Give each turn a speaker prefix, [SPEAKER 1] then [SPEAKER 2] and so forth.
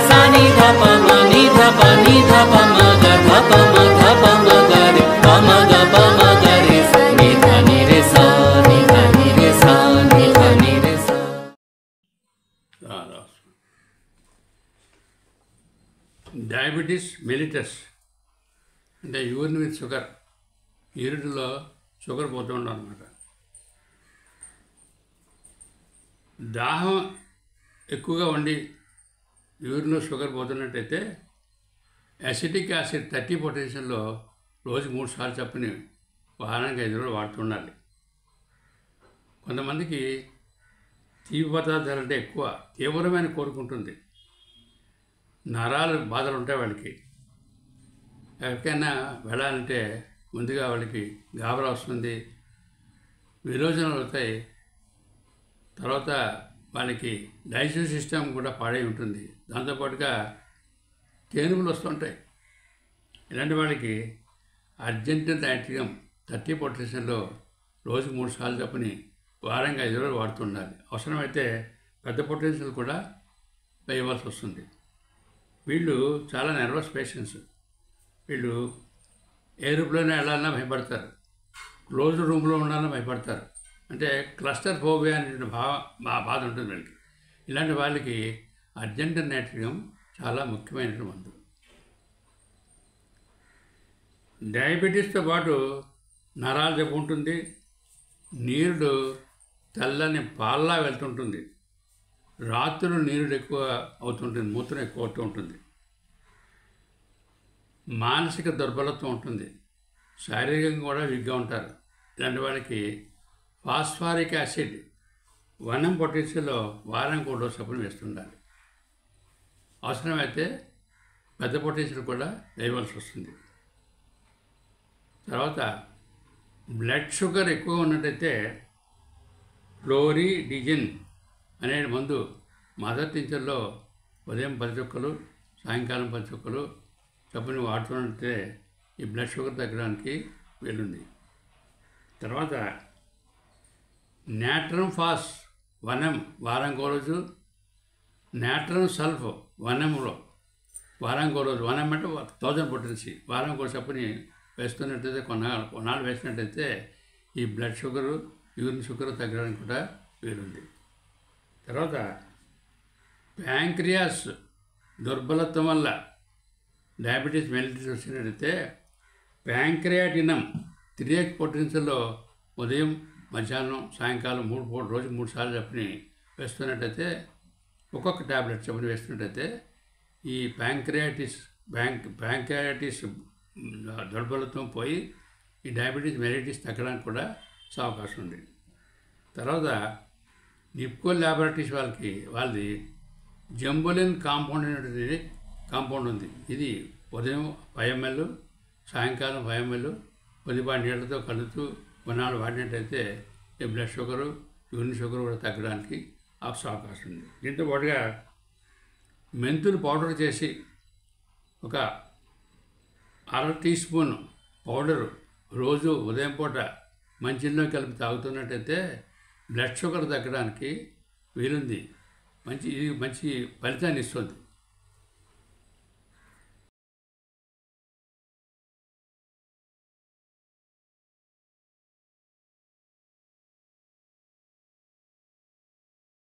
[SPEAKER 1] sa ni dha pa ma ni dha pa ma ga dha pa ma ga re pa ma ga re sa ni dha ni re sa ni dha ni re sa ni dha ni re sa.
[SPEAKER 2] Diabetes mellitus అంటే urine with sugar, యూరిన్లో sugar పోతూ ఉండడం అనమాట. దాహం ఎక్కువగా ఉండి యూరిన్లో sugar పోతున్నట్టయితే acetic acid 30 పొటెన్షియల్లో రోజుకి 3 సార్లు చప్పుని వారానికి 5 రోజులు వాడుతుండాలి. కొంతమందికి తీపి పదార్థాలు అంటే ఎక్కువ తీవ్రమైన కోరుకుంటుంది, నరాలు బాధలు ఉంటాయి వాళ్ళకి. ఎక్కడికైనా వెళ్ళాలంటే ముందుగా వాళ్ళకి గాబరా వస్తుంది, విరోచనాలు అవుతాయి. తర్వాత వాళ్ళకి డైజెస్టివ్ సిస్టమ్ కూడా పాడై ఉంటుంది, దాంతోపాటుగా తేనుగులు వస్తుంటాయి. ఇలాంటి వాళ్ళకి అర్జెంట్ నైట్రియం 30 పొటెన్షియల్లో రోజుకు 3 సార్లు చప్పుని వారానికి 5 రోజులు వాడుతుండాలి. అవసరమైతే పెద్ద పొటెన్షియల్ కూడా వేయవలసి వస్తుంది. వీళ్ళు చాలా నర్వస్ పేషెంట్స్. వీళ్ళు ఏరోప్లేన్ వెళ్ళాలన్నా భయపడతారు, క్లోజ్డ్ రూమ్లో ఉండాలన్నా భయపడతారు. అంటే క్లస్టర్ ఫోబియా అనే బాధ ఉంటుంది వీళ్ళకి. ఇలాంటి వాళ్ళకి అర్జెంట్ నైట్రియం చాలా ముఖ్యమైన మందు. డయాబెటీస్తో పాటు నరాలు జబ్బు ఉంటుంది, నీరుడు తెల్లని పాల్లా వెళ్తుంటుంది, రాత్రులు నీరుడు ఎక్కువ అవుతుంటుంది, మూత్రం ఎక్కువ అవుతూ ఉంటుంది, మానసిక దుర్బలత్వం ఉంటుంది, శారీరకంగా కూడా వీక్గా ఉంటారు. ఇలాంటి వాళ్ళకి ఫాస్ఫారిక్ యాసిడ్ 1 పొటెన్షియల్లో వారానికి 1 రోజు చప్పున వేస్తుండాలి. అవసరమైతే పెద్ద పొటెన్షియల్ కూడా వేయవలసి వస్తుంది. తర్వాత బ్లడ్ షుగర్ ఎక్కువ ఉన్నట్టయితే ఫ్లోరిడిజిన్ అనే మందు మదర్ టించర్లో ఉదయం 10 చుక్కలు సాయంకాలం 10 చుక్కలు చప్పుని వాడుతున్నట్టే ఈ బ్లడ్ షుగర్ తగ్గడానికి వీలుంది. తర్వాత నాట్రమ్ ఫాస్ 1 mg వారానికి 1 రోజు, నాట్రమ్ సల్ఫ్ 1 mgలో వారానికి 1 రోజు, 1 mg అంటే 1000 పొటెన్సీ వారానికి 1 చప్పుని వేస్తున్నట్టయితే కొన్నాళ్ళు వేసినట్టయితే ఈ బ్లడ్ షుగరు యూరిన్ షుగర్ తగ్గడానికి కూడా వీలుంది. తర్వాత ప్యాంక్రియాస్ దుర్బలత్వం వల్ల డయాబెటీస్ మెలిటస్ వచ్చినట్టయితే ప్యాంక్రియాటినం 3x పొటెన్షియల్లో ఉదయం మధ్యాహ్నం సాయంకాలం రోజుకి 3 సార్లు చప్పుని వేస్తున్నట్టయితే ఒక్కొక్క ట్యాబ్లెట్ చప్పుని వేస్తున్నట్టయితే ఈ ప్యాంక్రియాటిస్ దుర్బలత్వం పోయి ఈ డయాబెటీస్ మెలిటస్ తగ్గడానికి కూడా అవకాశం ఉంది. తర్వాత నిప్కో ల్యాబొరేటరీస్ వాళ్ళది జంబులిన్ కాంపౌండ్ అనేటువంటి కాంపౌండ్ ఉంది. ఇది ఉదయం 5 ml సాయంకాలం 5 ml కొద్దిపాటి నీళ్ళతో కలుపుతూ కొన్నాళ్ళు వాడినట్టయితే ఈ బ్లడ్ షుగరు యూరిన్ షుగర్ కూడా తగ్గడానికి అవకాశం ఉంది. దీంతో పాటుగా మెంతులు పౌడర్ చేసి ఒక 1/2 టీ స్పూన్ పౌడరు రోజు ఉదయం పూట మంచినీళ్ళలో కలిపి తాగుతున్నట్టయితే బ్లడ్ షుగర్ తగ్గడానికి వీలుంది. ఇది మంచి ఫలితాన్ని ఇస్తుంది.